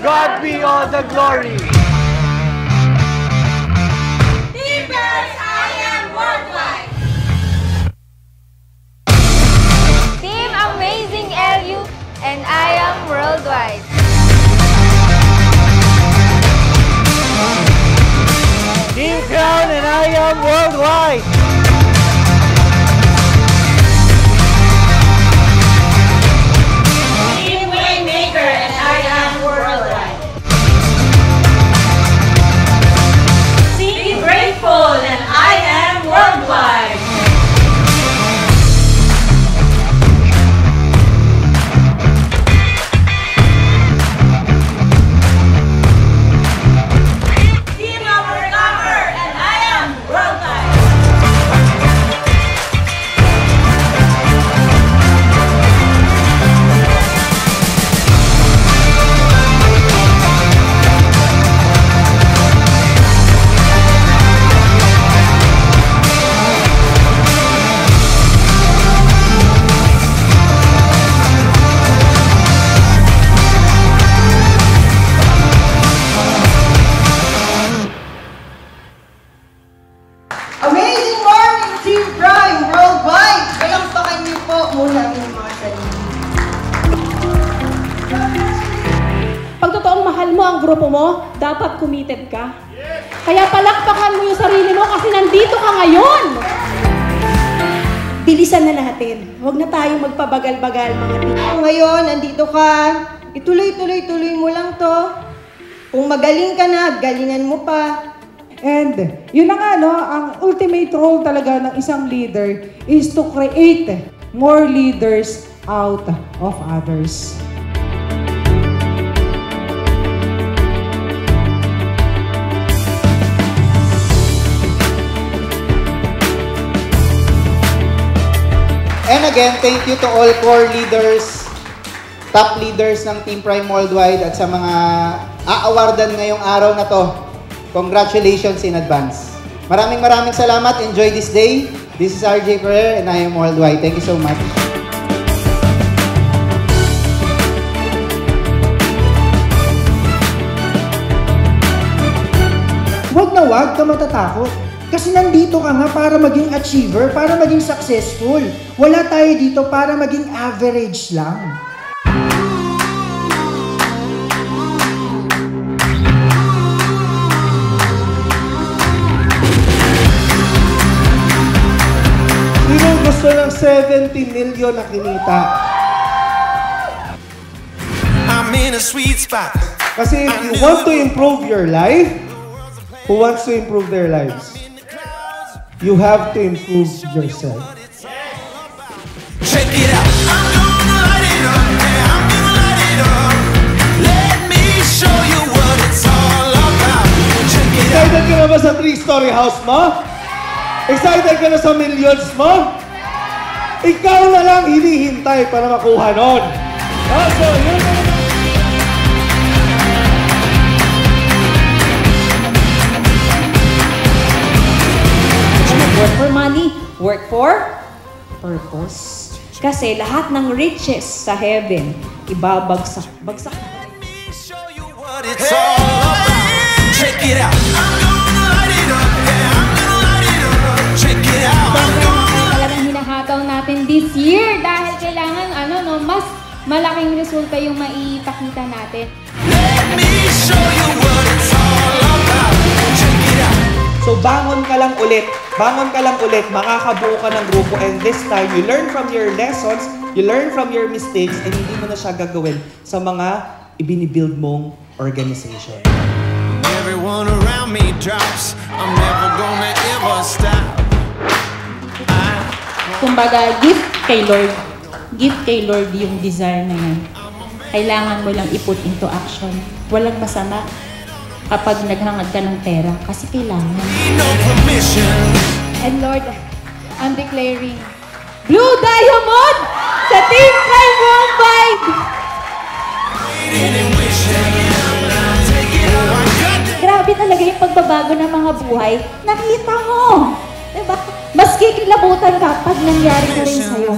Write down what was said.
God be all the glory. Team Girls, I Am Worldwide. Team Amazing LU and I Am Worldwide. Team Crown and I Am Worldwide. Team Waymaker and I Am Worldwide. Team Grateful and I Am Worldwide. Team Overcomer and I Am Worldwide. Amazing morning, Team Prime Worldwide! Palakpakan niyo po muna yung mga sarili. Pag totoong mahal mo ang grupo mo, dapat committed ka. Kaya palakpakan mo yung sarili mo kasi nandito ka ngayon. Bilisan na natin. Huwag na tayong magpabagal-bagal mga tito. Ngayon, nandito ka. Ituloy-tuloy-tuloy mo lang to. Kung magaling ka na, galingan mo pa. And yun na nga, no, ang ultimate role talaga ng isang leader is to create more leaders out of others. And again, thank you to all core leaders, top leaders ng Team Prime Worldwide at sa mga aawardan ngayong araw na to. Congratulations in advance. Maraming salamat. Enjoy this day. This is RJ Ferrer and I Am Worldwide. Thank you so much. Huwag na huwag ka matatakot. Kasi nandito ka nga para maging achiever, para maging successful. Wala tayo dito para maging average lang. Sinong gusto ng 70 million na kinita? I'm in a sweet spot. Kasi if you want to improve your life, who wants to improve their lives? You have to improve yourself. Check it out. I'm gonna light it up. Yeah, I'm gonna light it up. Let me show you what it's all about. Check it out. Excited ka na ba sa 3-story house mo? Excited ka na sa millions mo? Ikaw na lang hinihintay para makuha nun. So, yun na. Work for money, work for purpose. Kasi lahat ng riches sa heaven, ibabagsak. Bagsak. Let me show you what it's all about. Check it out. I'm gonna light it up. Yeah, I'm gonna light it up. Check it out. I'm gonna Talagang hinahataw natin this year dahil kailangan mas malaking resulta yung maipakita natin. let me show you what it's all about. Check it out. So bangon ka lang ulit, makakabuo ka ng grupo, and this time, you learn from your lessons, you learn from your mistakes, and hindi mo na siya gagawin sa mga ibinibuild mong organization. Everyone around me drops. I'm never gonna ever stop. Kumbaga, gift kay Lord. Gift kay Lord yung desire na yan. Kailangan mo lang i-put into action. Walang masama kapag naghangad ka ng pera kasi kailangan. No permission. And Lord, I'm declaring Blue Diamond sa Team Prime Worldwide! Grabe talaga yung pagbabago ng mga buhay. Nakita mo! Diba? Mas kikilabutan ka pag nangyari na rin sa'yo.